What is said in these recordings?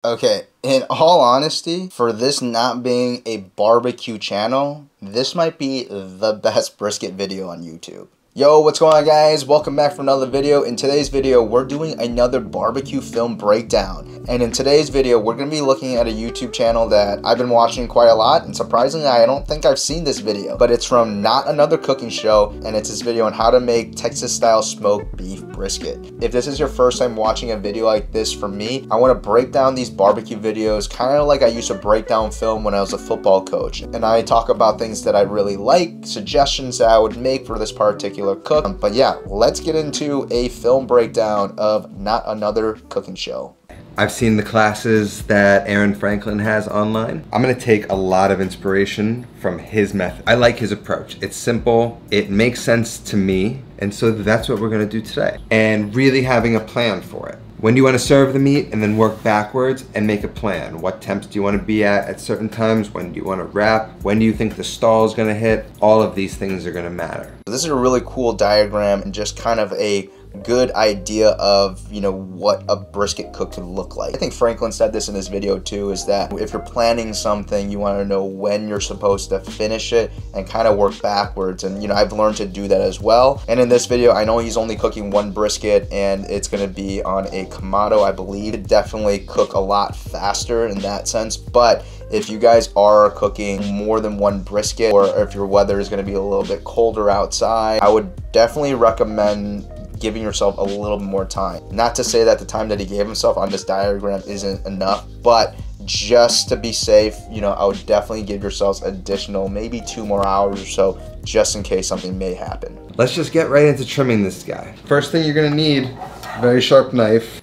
Okay, in all honesty, for this not being a barbecue channel, this might be the best brisket video on YouTube. Yo, what's going on, guys? Welcome back for another video. In today's video, we're doing another barbecue film breakdown. And in today's video, we're going to be looking at a YouTube channel that I've been watching quite a lot. And surprisingly, I don't think I've seen this video. But it's from Not Another Cooking Show. And it's this video on how to make Texas-style smoked beef brisket. If this is your first time watching a video like this from me, I want to break down these barbecue videos kind of like I used to break down film when I was a football coach. And I talk about things that I really like, suggestions that I would make for this particular cook. But yeah, let's get into a film breakdown of Not Another Cooking Show. I've seen the classes that Aaron Franklin has online. I'm gonna take a lot of inspiration from his method. I like his approach. It's simple, it makes sense to me, and so that's what we're gonna do today. And really having a plan for it. When do you want to serve the meat, and then work backwards and make a plan. What temps do you want to be at certain times? When do you want to wrap? When do you think the stall is going to hit? All of these things are going to matter. This is a really cool diagram and just kind of a good idea of, you know, what a brisket cook could look like. I think Franklin said this in his video too, is that if you're planning something, you want to know when you're supposed to finish it and kind of work backwards. And, you know, I've learned to do that as well. And in this video, I know he's only cooking one brisket and it's going to be on a Kamado, I believe. It definitely cook a lot faster in that sense. But if you guys are cooking more than one brisket, or if your weather is going to be a little bit colder outside, I would definitely recommend giving yourself a little more time. Not to say that the time that he gave himself on this diagram isn't enough, but just to be safe, you know, I would definitely give yourselves additional, maybe 2 more hours or so, just in case something may happen. Let's just get right into trimming this guy. First thing you're gonna need, a very sharp knife.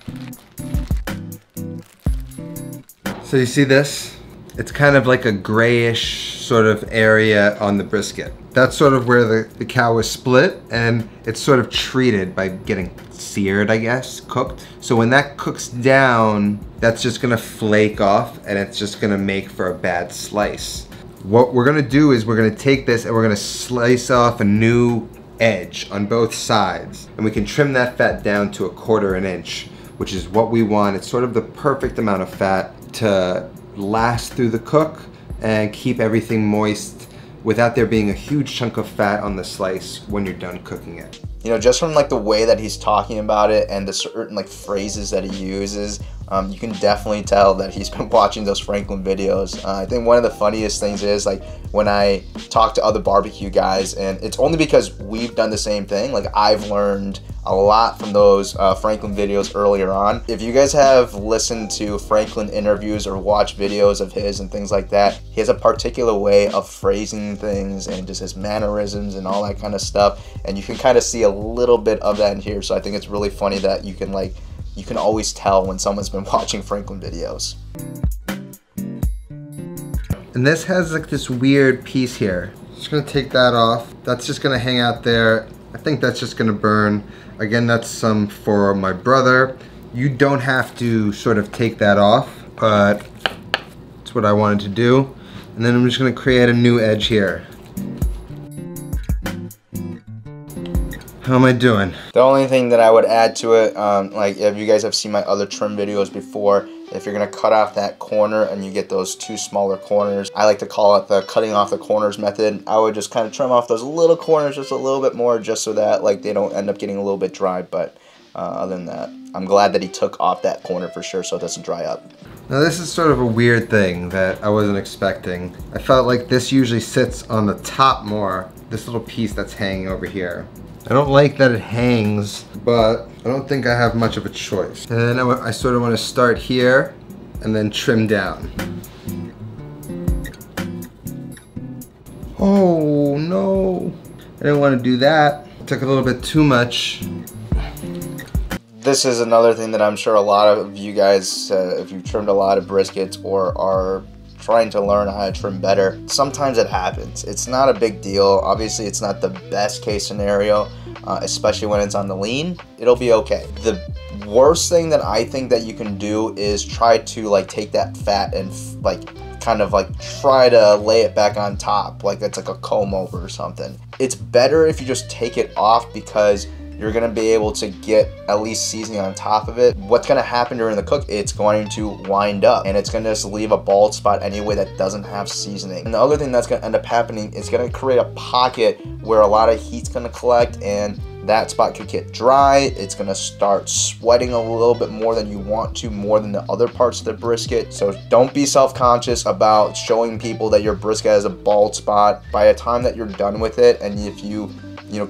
So you see this? It's kind of like a grayish sort of area on the brisket. That's sort of where the cow is split, and it's sort of treated by getting seared, I guess, cooked. So when that cooks down, that's just gonna flake off, and it's just gonna make for a bad slice. What we're gonna do is we're gonna take this and we're gonna slice off a new edge on both sides, and we can trim that fat down to 1/4 inch, which is what we want. It's sort of the perfect amount of fat to last through the cook and keep everything moist without there being a huge chunk of fat on the slice when you're done cooking it. You know, just from like the way that he's talking about it and the certain like phrases that he uses, you can definitely tell that he's been watching those Franklin videos. I think one of the funniest things is like when I talk to other barbecue guys, and it's only because we've done the same thing. Like I've learned a lot from those Franklin videos earlier on. If you guys have listened to Franklin interviews or watched videos of his and things like that, he has a particular way of phrasing things and just his mannerisms and all that kind of stuff. And you can kind of see a little bit of that in here. So I think it's really funny that you can always tell when someone's been watching Franklin videos. And this has like this weird piece here. Just gonna take that off. That's just gonna hang out there. I think that's just gonna burn. Again, that's some for my brother. You don't have to sort of take that off, but that's what I wanted to do. And then I'm just gonna create a new edge here. How am I doing? The only thing that I would add to it, like if you guys have seen my other trim videos before, if you're gonna cut off that corner and you get those 2 smaller corners, I like to call it the cutting off the corners method. I would just kind of trim off those little corners just a little bit more, just so that like they don't end up getting a little bit dry. But other than that, I'm glad that he took off that corner for sure so it doesn't dry up. Now this is sort of a weird thing that I wasn't expecting. I felt like this usually sits on the top more, this little piece that's hanging over here. I don't like that it hangs, but I don't think I have much of a choice. And then I sort of want to start here and then trim down. Oh no, I didn't want to do that. It took a little bit too much. This is another thing that I'm sure a lot of you guys, if you've trimmed a lot of briskets or are trying to learn how to trim better, sometimes it happens. It's not a big deal. Obviously, it's not the best case scenario, especially when it's on the lean. It'll be okay. The worst thing that I think that you can do is try to like take that fat and like kind of like try to lay it back on top like it's like a comb over or something. It's better if you just take it off, because you're gonna be able to get at least seasoning on top of it. What's gonna happen during the cook, it's going to wind up and it's gonna just leave a bald spot anyway that doesn't have seasoning. And the other thing that's gonna end up happening is gonna create a pocket where a lot of heat's gonna collect, and that spot could get dry. It's gonna start sweating a little bit more than you want to, more than the other parts of the brisket. So don't be self-conscious about showing people that your brisket has a bald spot. By the time that you're done with it, and if you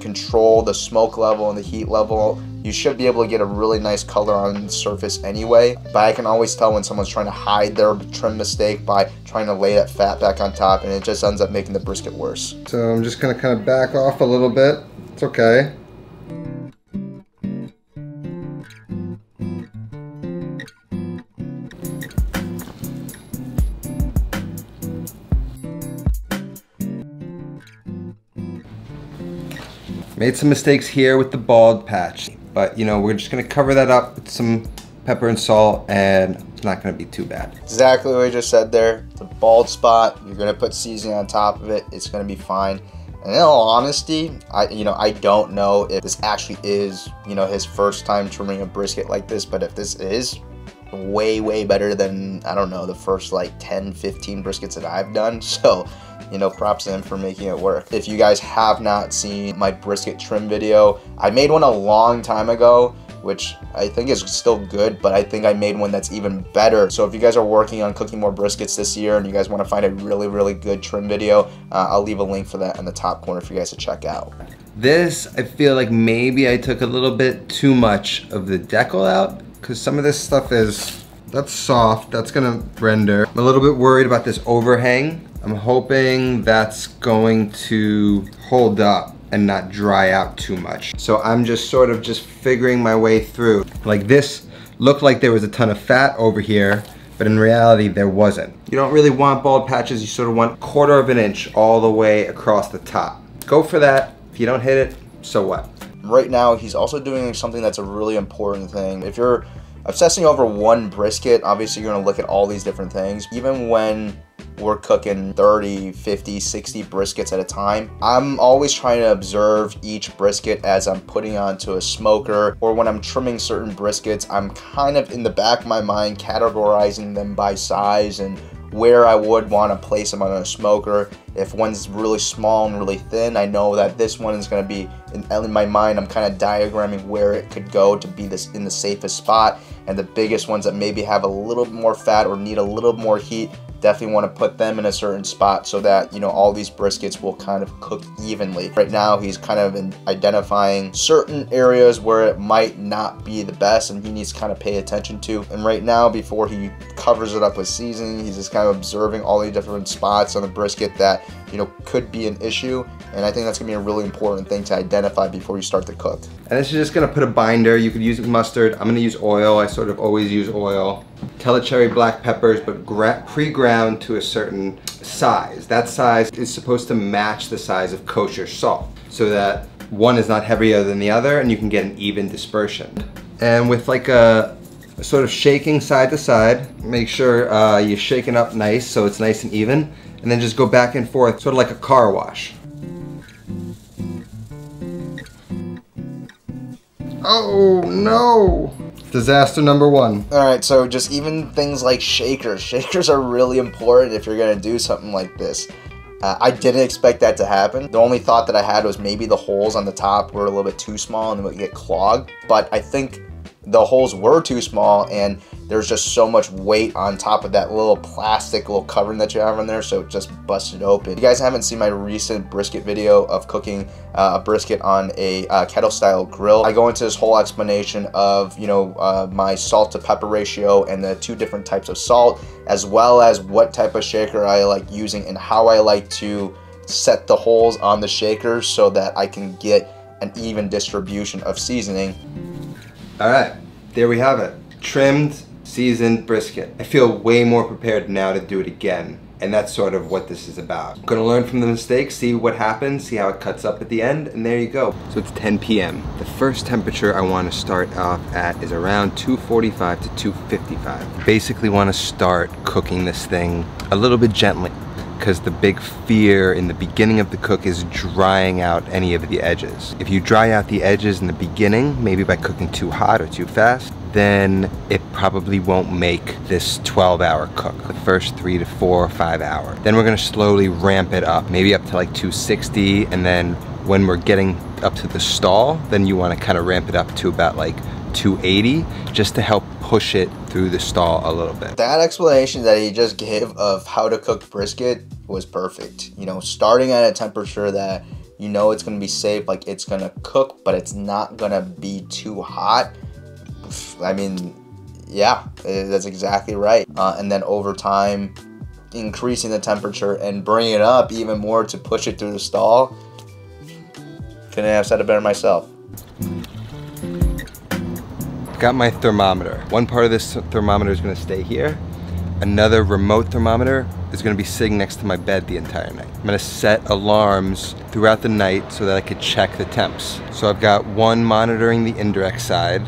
control the smoke level and the heat level, you should be able to get a really nice color on the surface anyway. But I can always tell when someone's trying to hide their trim mistake by trying to lay that fat back on top, and it just ends up making the brisket worse. So I'm just gonna kind of back off a little bit. It's okay. Made some mistakes here with the bald patch, but we're just gonna cover that up with some pepper and salt, and it's not gonna be too bad. Exactly what I just said there. The bald spot, you're gonna put seasoning on top of it, it's gonna be fine. And in all honesty, I don't know if this actually is, his first time trimming a brisket like this, but if this is way better than, I don't know, the first like 10, 15 briskets that I've done. So, props to him for making it work. If you guys have not seen my brisket trim video, I made one a long time ago, which I think is still good, but I think I made one that's even better. So if you guys are working on cooking more briskets this year and you guys want to find a really good trim video, I'll leave a link for that in the top corner for you guys to check out. This, I feel like maybe I took a little bit too much of the decal out, because some of this stuff that's soft, that's gonna render. I'm a little bit worried about this overhang. I'm hoping that's going to hold up and not dry out too much. So I'm just sort of figuring my way through. Like, this looked like there was a ton of fat over here, but in reality there wasn't. You don't really want bald patches, you sort of want 1/4 of an inch all the way across the top. Go for that. If you don't hit it, so what? Right now he's also doing something that's a really important thing. If you're obsessing over one brisket, obviously you're gonna look at all these different things. Even when we're cooking 30, 50, 60 briskets at a time, I'm always trying to observe each brisket as I'm putting onto a smoker, or when I'm trimming certain briskets, I'm kind of in the back of my mind categorizing them by size and where I would want to place them on a smoker. If one's really small and really thin, I know that this one is going to be, in my mind, I'm kind of diagramming where it could go to be this in the safest spot. And the biggest ones that maybe have a little more fat or need a little more heat, definitely want to put them in a certain spot so that, all these briskets will kind of cook evenly. Right now, he's kind of identifying certain areas where it might not be the best and he needs to kind of pay attention to. And right now, before he covers it up with seasoning, he's just kind of observing all the different spots on the brisket that, could be an issue. And I think that's gonna be a really important thing to identify before you start to cook. And this is just gonna put a binder. You could use mustard. I'm gonna use oil. I sort of always use oil. Telecherry black peppers, but pre-ground to a certain size. That size is supposed to match the size of kosher salt, so that one is not heavier than the other and you can get an even dispersion. And with like a sort of shaking side to side, make sure you shake it up nice so it's nice and even, and then just go back and forth, sort of like a car wash. Oh no! Disaster number one. Alright, so just even things like shakers. Shakers are really important if you're gonna do something like this. I didn't expect that to happen. The only thought that I had was maybe the holes on the top were a little bit too small and they would get clogged, but I think the holes were too small and there's just so much weight on top of that little plastic little covering that you have on there, so it just busted open. If you guys haven't seen my recent brisket video of cooking a brisket on a kettle style grill, I go into this whole explanation of my salt to pepper ratio and the 2 different types of salt, as well as what type of shaker I like using and how I like to set the holes on the shakers so that I can get an even distribution of seasoning. All right, there we have it. Trimmed, seasoned brisket. I feel way more prepared now to do it again, and that's sort of what this is about. I'm gonna learn from the mistakes, see what happens, see how it cuts up at the end, and there you go. So it's 10 p.m. The first temperature I want to start off at is around 245 to 255. Basically want to start cooking this thing a little bit gently. because the big fear in the beginning of the cook is drying out any of the edges. If you dry out the edges in the beginning, maybe by cooking too hot or too fast, then it probably won't make this 12-hour cook, the first 3 to 4 or 5 hours. Then we're gonna slowly ramp it up, maybe up to like 260, and then when we're getting up to the stall, then you wanna kinda ramp it up to about like 280, just to help push it through the stall a little bit. That explanation that he just gave of how to cook brisket was perfect. You know, starting at a temperature that you know it's gonna be safe, like it's gonna cook, but it's not gonna be too hot. I mean, yeah, that's exactly right. And then over time, increasing the temperature and bringing it up even more to push it through the stall. Couldn't have said it better myself. Got my thermometer. One part of this thermometer is gonna stay here. Another remote thermometer is gonna be sitting next to my bed the entire night. I'm gonna set alarms throughout the night so that I could check the temps. So I've got one monitoring the indirect side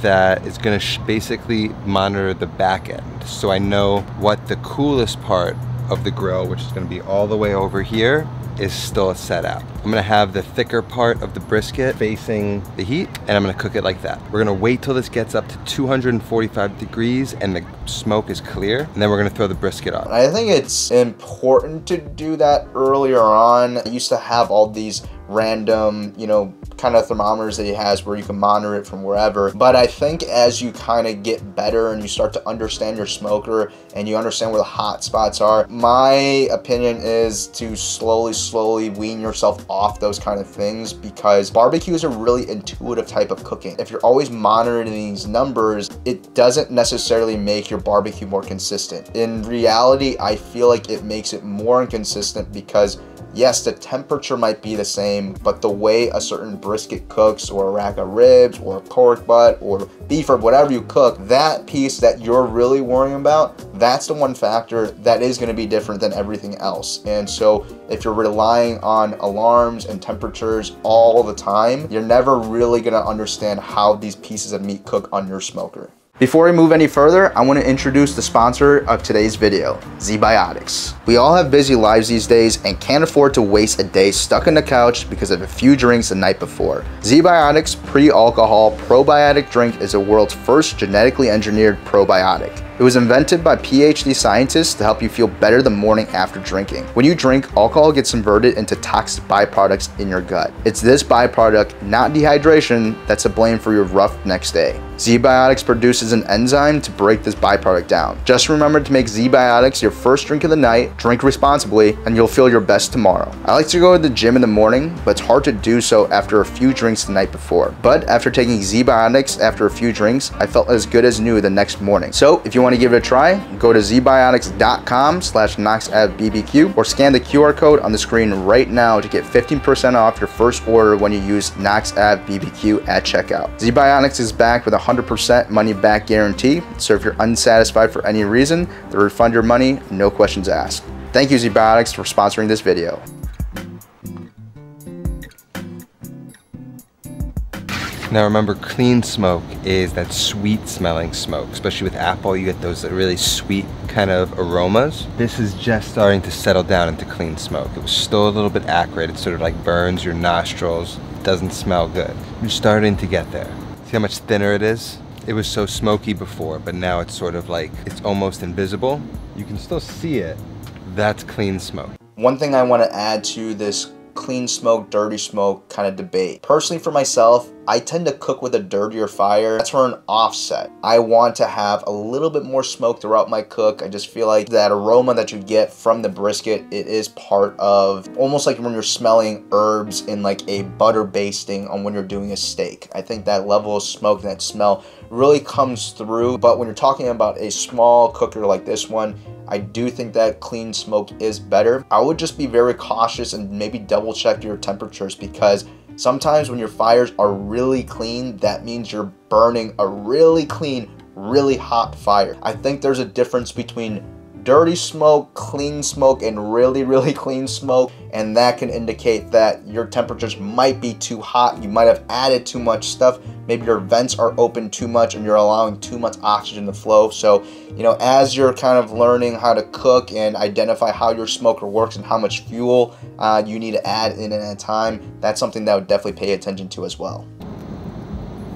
that is gonna basically monitor the back end. So I know what the coolest part of the grill, which is gonna be all the way over here, is still set out. I'm gonna have the thicker part of the brisket facing the heat, and I'm gonna cook it like that. We're gonna wait till this gets up to 245 degrees and the smoke is clear, and then we're gonna throw the brisket on. I think it's important to do that earlier on. I used to have all these random, you know, kind of thermometers that he has where you can monitor it from wherever. But I think as you kind of get better and you start to understand your smoker and you understand where the hot spots are, my opinion is to slowly wean yourself off those kind of things, because barbecue is a really intuitive type of cooking. If you're always monitoring these numbers, it doesn't necessarily make your barbecue more consistent. In reality, I feel like it makes it more inconsistent because yes, the temperature might be the same, but the way a certain brisket cooks, or a rack of ribs, or a pork butt, or beef, or whatever you cook, that piece that you're really worrying about, that's the one factor that is going to be different than everything else. And so if you're relying on alarms and temperatures all the time, you're never really going to understand how these pieces of meat cook on your smoker. Before we move any further, I want to introduce the sponsor of today's video, ZBiotics. We all have busy lives these days and can't afford to waste a day stuck on the couch because of a few drinks the night before. ZBiotics pre-alcohol probiotic drink is the world's first genetically engineered probiotic. It was invented by PhD scientists to help you feel better the morning after drinking. When you drink, alcohol gets converted into toxic byproducts in your gut. It's this byproduct, not dehydration, that's to blame for your rough next day. ZBiotics produces an enzyme to break this byproduct down. Just remember to make ZBiotics your first drink of the night, drink responsibly, and you'll feel your best tomorrow. I like to go to the gym in the morning, but it's hard to do so after a few drinks the night before. But after taking ZBiotics after a few drinks, I felt as good as new the next morning. So if you want to give it a try, go to zbiotics.com/Knox Ave BBQ or scan the QR code on the screen right now to get 15% off your first order when you use Knox Ave BBQ at checkout. ZBiotics is backed with a 100% money back guarantee, so if you're unsatisfied for any reason, they'll refund your money, no questions asked. Thank you, ZBiotics, for sponsoring this video. Now remember, clean smoke is that sweet smelling smoke, especially with apple. You get those really sweet kind of aromas. This is just starting to settle down into clean smoke. It was still a little bit acrid. It sort of like burns your nostrils. Doesn't smell good. You're starting to get there. See how much thinner it is? It was so smoky before, but now it's sort of like, it's almost invisible. You can still see it. That's clean smoke. One thing I want to add to this clean smoke, dirty smoke kind of debate. Personally, for myself, I tend to cook with a dirtier fire. That's for an offset. I want to have a little bit more smoke throughout my cook. I just feel like that aroma that you get from the brisket, it is part of, almost like when you're smelling herbs in like a butter basting on when you're doing a steak. I think that level of smoke, that smell really comes through. But when you're talking about a small cooker like this one, I do think that clean smoke is better. I would just be very cautious and maybe double check your temperatures, because sometimes when your fires are really clean, that means you're burning a really clean, really hot fire. I think there's a difference between dirty smoke, clean smoke, and really, really clean smoke, and that can indicate that your temperatures might be too hot. You might have added too much stuff. Maybe your vents are open too much and you're allowing too much oxygen to flow. So, you know, as you're kind of learning how to cook and identify how your smoker works and how much fuel you need to add in at a time, that's something that I would definitely pay attention to as well.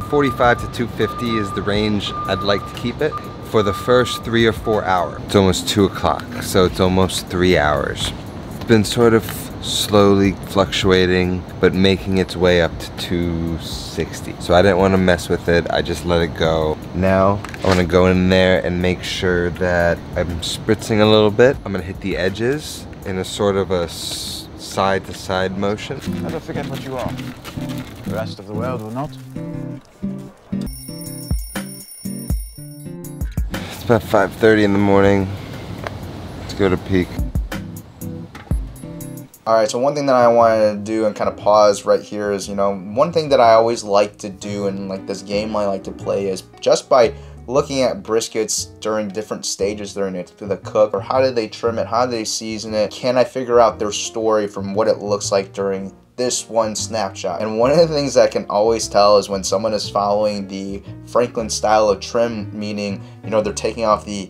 45 to 250 is the range I'd like to keep it for the first 3 or 4 hours. It's almost 2 o'clock, so it's almost 3 hours. It's been sort of slowly fluctuating, but making its way up to 260. So I didn't want to mess with it. I just let it go. Now I want to go in there and make sure that I'm spritzing a little bit. I'm going to hit the edges in a sort of a side to side motion. Never forget what you are. The rest of the world will not. It's about 5:30 in the morning. Let's go to peak. Alright, so one thing that I wanted to do and kind of pause right here is, you know, one thing that I always like to do in like this game I like to play is just by looking at briskets during different stages during the cook, or how did they trim it, how did they season it, can I figure out their story from what it looks like during this one snapshot. And one of the things that I can always tell is when someone is following the Franklin style of trim, meaning, you know, they're taking off the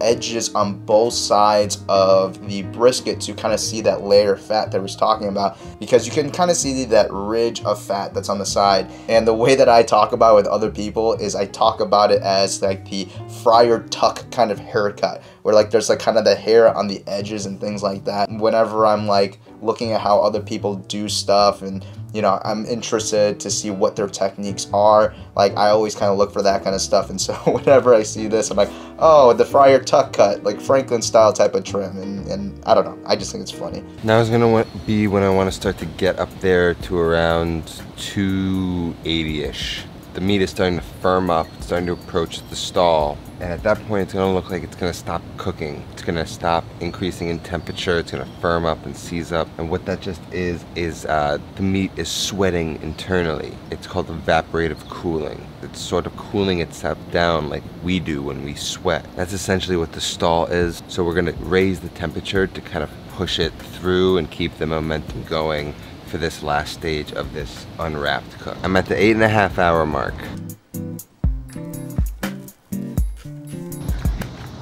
edges on both sides of the brisket to kind of see that layer of fat that I was talking about, because you can kind of see that ridge of fat that's on the side. And the way that I talk about it with other people is I talk about it as like the Friar Tuck kind of haircut, where like there's like kind of the hair on the edges and things like that. Whenever I'm like looking at how other people do stuff, and you know, I'm interested to see what their techniques are, like I always kind of look for that kind of stuff. And so whenever I see this, I'm like, oh, the Friar Tuck cut, like Franklin style type of trim, and I don't know, I just think it's funny. Now is gonna be when I want to start to get up there to around 280-ish. The meat is starting to firm up, it's starting to approach the stall, and at that point it's gonna look like it's gonna stop cooking. It's gonna stop increasing in temperature, it's gonna firm up and seize up, and what that just is the meat is sweating internally. It's called evaporative cooling. It's sort of cooling itself down like we do when we sweat. That's essentially what the stall is. So we're gonna raise the temperature to kind of push it through and keep the momentum going for this last stage of this unwrapped cook. I'm at the 8.5 hour mark.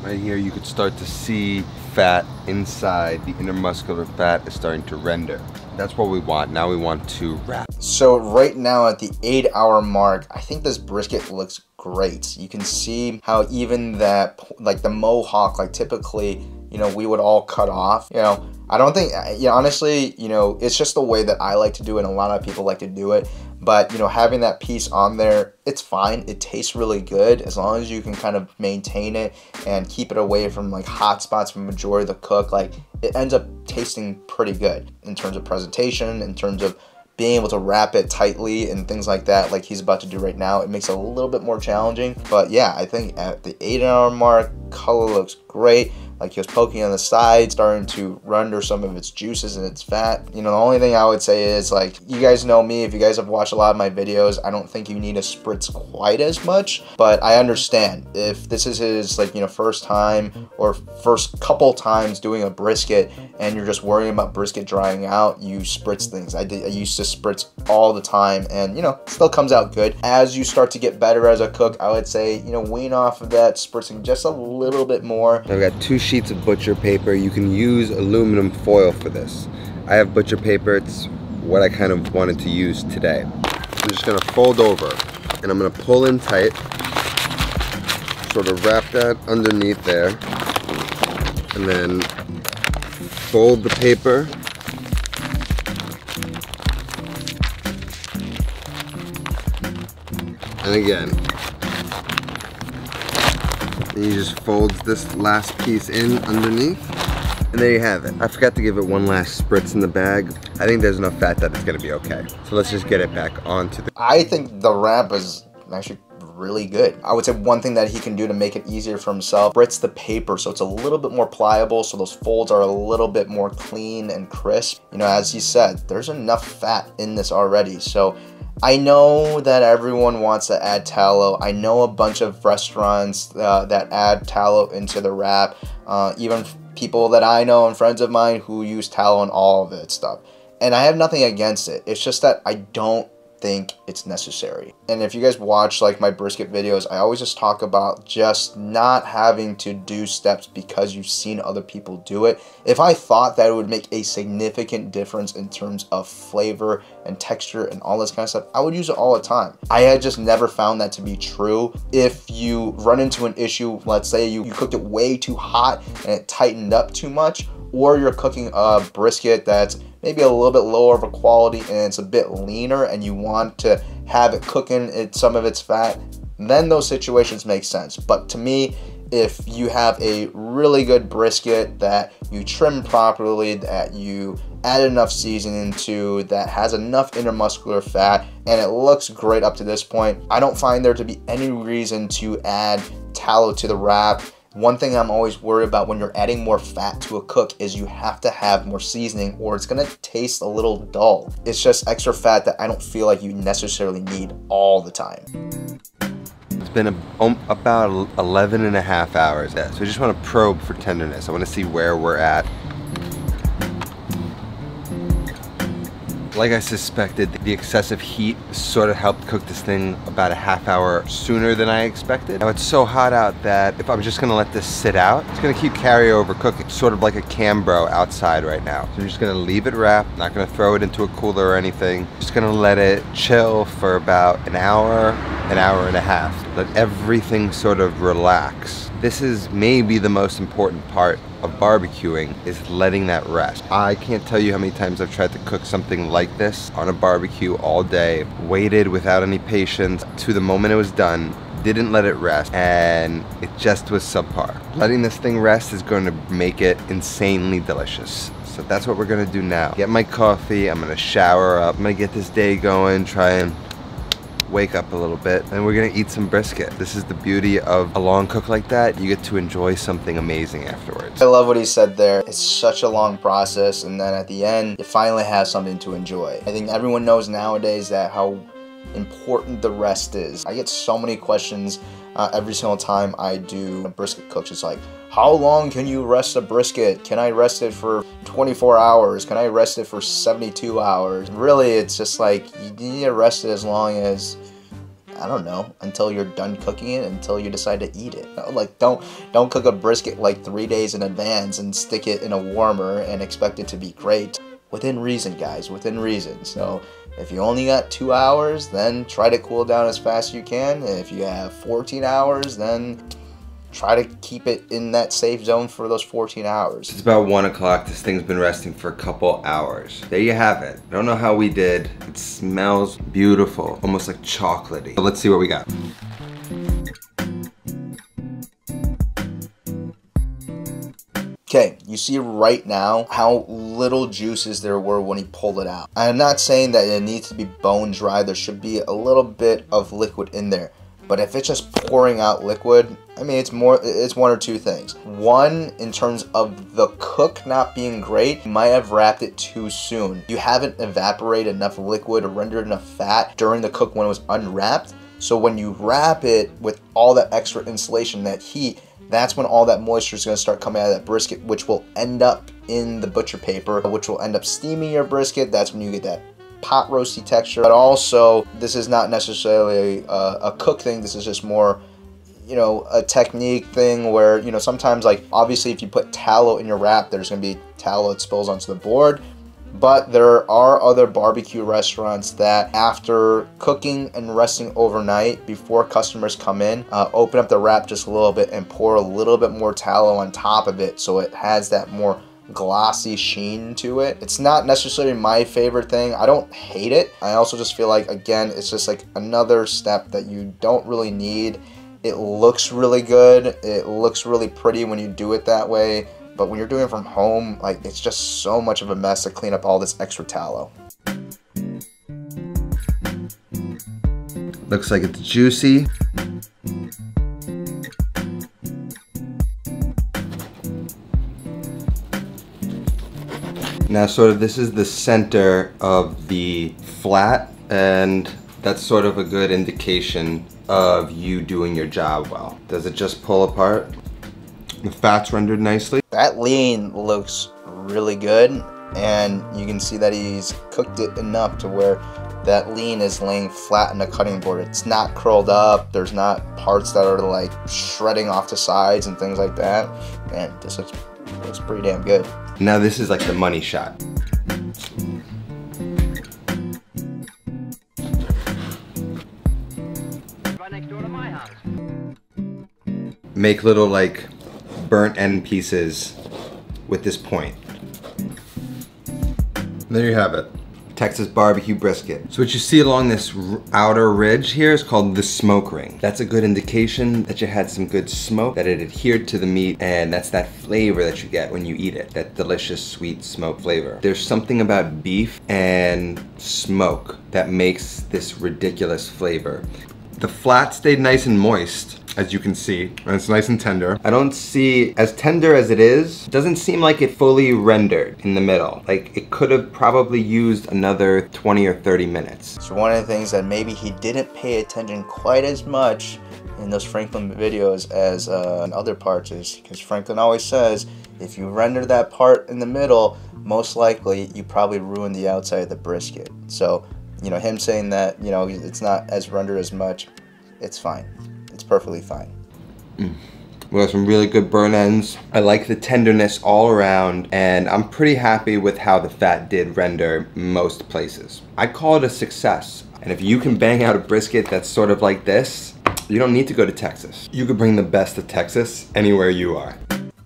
Right here you could start to see fat inside. The intermuscular fat is starting to render. That's what we want. Now we want to wrap. So right now at the 8 hour mark, I think this brisket looks great. You can see how even that, like the mohawk, like typically, you know, we would all cut off, you know, I don't think, yeah, honestly, you know, it's just the way that I like to do it, and a lot of people like to do it. But, you know, having that piece on there, it's fine. It tastes really good as long as you can kind of maintain it and keep it away from like hot spots for the majority of the cook. Like, it ends up tasting pretty good in terms of presentation, in terms of being able to wrap it tightly and things like that, like he's about to do right now. It makes it a little bit more challenging. But yeah, I think at the 8 hour mark, color looks great. Like he was poking on the side, starting to render some of its juices and its fat. You know, the only thing I would say is, like, you guys know me, if you guys have watched a lot of my videos, I don't think you need to spritz quite as much, but I understand if this is his, like, you know, first time or first couple times doing a brisket and you're just worrying about brisket drying out, you spritz things. I used to spritz all the time, and, you know, still comes out good. As you start to get better as a cook, I would say, you know, wean off of that spritzing just a little bit more. I've got 2 sheets of butcher paper. You can use aluminum foil for this. I have butcher paper. It's what I kind of wanted to use today. I'm just gonna fold over and I'm gonna pull in tight, sort of wrap that underneath there, and then fold the paper and again. And you just fold this last piece in underneath, and there you have it. I forgot to give it one last spritz in the bag. I think there's enough fat that it's gonna be okay. So let's just get it back onto the... I think the wrap is actually really good. I would say one thing that he can do to make it easier for himself, grits the paper so it's a little bit more pliable, so those folds are a little bit more clean and crisp. You know, as he said, there's enough fat in this already. So I know that everyone wants to add tallow. I know a bunch of restaurants that add tallow into the wrap. Even people that I know and friends of mine who use tallow and all of it stuff. And I have nothing against it. It's just that I don't think it's necessary. And if you guys watch like my brisket videos, I always just talk about just not having to do steps because you've seen other people do it. If I thought that it would make a significant difference in terms of flavor and texture and all this kind of stuff, I would use it all the time. I had just never found that to be true. If you run into an issue, let's say you cooked it way too hot and it tightened up too much, or you're cooking a brisket that's maybe a little bit lower of a quality and it's a bit leaner and you want to have it cooking some of its fat, then those situations make sense. But to me, if you have a really good brisket that you trim properly, that you add enough seasoning to, that has enough intermuscular fat, and it looks great up to this point, I don't find there to be any reason to add tallow to the wrap. One thing I'm always worried about when you're adding more fat to a cook is you have to have more seasoning or it's gonna taste a little dull. It's just extra fat that I don't feel like you necessarily need all the time. It's been about 11 and a half hours. So I just want to probe for tenderness. I want to see where we're at. Like I suspected, the excessive heat sort of helped cook this thing about a half hour sooner than I expected. Now it's so hot out that if I'm just gonna let this sit out, it's gonna keep carryover cooking, sort of like a Cambro outside right now. So I'm just gonna leave it wrapped, not gonna throw it into a cooler or anything. Just gonna let it chill for about an hour and a half. Let everything sort of relax. This is maybe the most important part of barbecuing, is letting that rest. I can't tell you how many times I've tried to cook something like this on a barbecue all day, waited without any patience to the moment it was done, didn't let it rest, and it just was subpar. Letting this thing rest is going to make it insanely delicious. So that's what we're gonna do now. Get my coffee, I'm gonna shower up, I'm gonna get this day going, try and wake up a little bit, and we're gonna eat some brisket. This is the beauty of a long cook like that. You get to enjoy something amazing afterwards. I love what he said there. It's such a long process, and then at the end, you finally have something to enjoy. I think everyone knows nowadays that how important the rest is. I get so many questions every single time I do a brisket cooks. It's like, how long can you rest a brisket? Can I rest it for 24 hours? Can I rest it for 72 hours? Really, it's just like, you need to rest it as long as, I don't know, until you're done cooking it, until you decide to eat it. Like, don't cook a brisket like 3 days in advance and stick it in a warmer and expect it to be great. Within reason, guys, within reason. So if you only got 2 hours, then try to cool down as fast as you can. If you have 14 hours, then try to keep it in that safe zone for those 14 hours. It's about 1 o'clock. This thing's been resting for a couple hours. There you have it. I don't know how we did. It smells beautiful, almost like chocolatey. So let's see what we got. Okay, you see right now how little juices there were when he pulled it out. I'm not saying that it needs to be bone dry. There should be a little bit of liquid in there. But if it's just pouring out liquid, I mean, it's one or two things. One, in terms of the cook not being great, you might have wrapped it too soon. You haven't evaporated enough liquid or rendered enough fat during the cook when it was unwrapped. So when you wrap it with all that extra insulation, that heat, that's when all that moisture is going to start coming out of that brisket, which will end up in the butcher paper, which will end up steaming your brisket. That's when you get that pot roasty texture. But also, this is not necessarily a cook thing. This is just more, you know, a technique thing where, you know, sometimes, like, obviously if you put tallow in your wrap, there's going to be tallow that spills onto the board. But there are other barbecue restaurants that, after cooking and resting overnight before customers come in, open up the wrap just a little bit and pour a little bit more tallow on top of it so it has that more glossy sheen to it. It's not necessarily my favorite thing. I don't hate it. I also just feel like, again, it's just like another step that you don't really need. It looks really good. It looks really pretty when you do it that way. But when you're doing it from home, like, it's just so much of a mess to clean up all this extra tallow. Looks like it's juicy. Now sort of this is the center of the flat, and that's sort of a good indication of you doing your job well. Does it just pull apart? The fat's rendered nicely. That lean looks really good, and you can see that he's cooked it enough to where that lean is laying flat in the cutting board. It's not curled up. There's not parts that are like shredding off the sides and things like that. Man, this looks pretty damn good. Now this is like the money shot. Right next door to my house. Make little like burnt end pieces with this point. There you have it. Texas barbecue brisket. So what you see along this outer ridge here is called the smoke ring. That's a good indication that you had some good smoke, that it adhered to the meat, and that's that flavor that you get when you eat it, that delicious sweet smoke flavor. There's something about beef and smoke that makes this ridiculous flavor. The flat stayed nice and moist, as you can see, and it's nice and tender. I don't see, as tender as it is, it doesn't seem like it fully rendered in the middle. Like, it could have probably used another 20 or 30 minutes. So one of the things that maybe he didn't pay attention quite as much in those Franklin videos as in other parts is because Franklin always says, if you render that part in the middle, most likely you probably ruin the outside of the brisket. So, you know, him saying that, you know, it's not as rendered as much, it's fine. It's perfectly fine. We got some really good burn ends. I like the tenderness all around, and I'm pretty happy with how the fat did render most places. I'd call it a success. And if you can bang out a brisket that's sort of like this, you don't need to go to Texas. You could bring the best of Texas anywhere you are.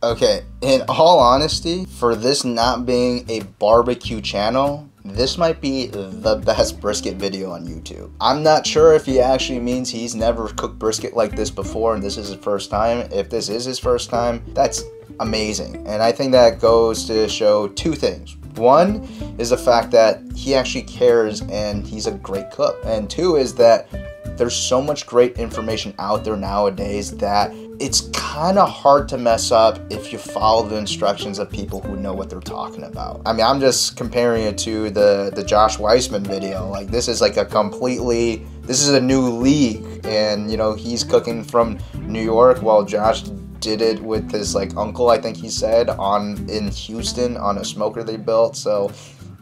Okay, in all honesty, for this not being a barbecue channel, this might be the best brisket video on YouTube. I'm not sure if he actually means he's never cooked brisket like this before and this is his first time. If this is his first time, that's amazing. And I think that goes to show two things. One is the fact that he actually cares and he's a great cook. And two is that there's so much great information out there nowadays that it's kind of hard to mess up if you follow the instructions of people who know what they're talking about. I mean, I'm just comparing it to the Josh Weissman video. Like, this is like this is a new league, and you know, he's cooking from New York while Josh did it with his like uncle, I think he said, in Houston on a smoker they built. So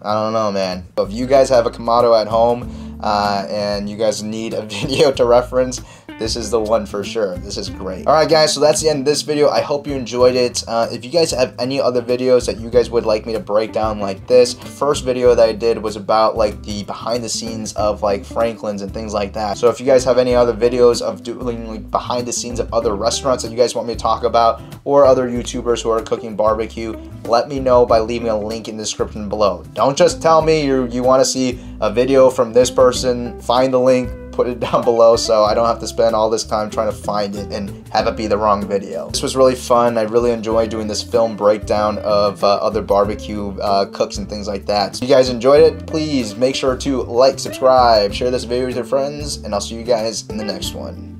I don't know, man. If you guys have a Kamado at home and you guys need a video to reference, this is the one for sure. This is great. Alright guys, so that's the end of this video. I hope you enjoyed it. If you guys have any other videos that you guys would like me to break down like this, first video that I did was about like the behind the scenes of like Franklin's and things like that. So if you guys have any other videos of doing like behind the scenes of other restaurants that you guys want me to talk about, or other YouTubers who are cooking barbecue, let me know by leaving a link in the description below. Don't just tell me you want to see a video from this person, find the link, put it down below so I don't have to spend all this time trying to find it and have it be the wrong video. This was really fun. I really enjoyed doing this film breakdown of other barbecue cooks and things like that. So if you guys enjoyed it, please make sure to like, subscribe, share this video with your friends, and I'll see you guys in the next one.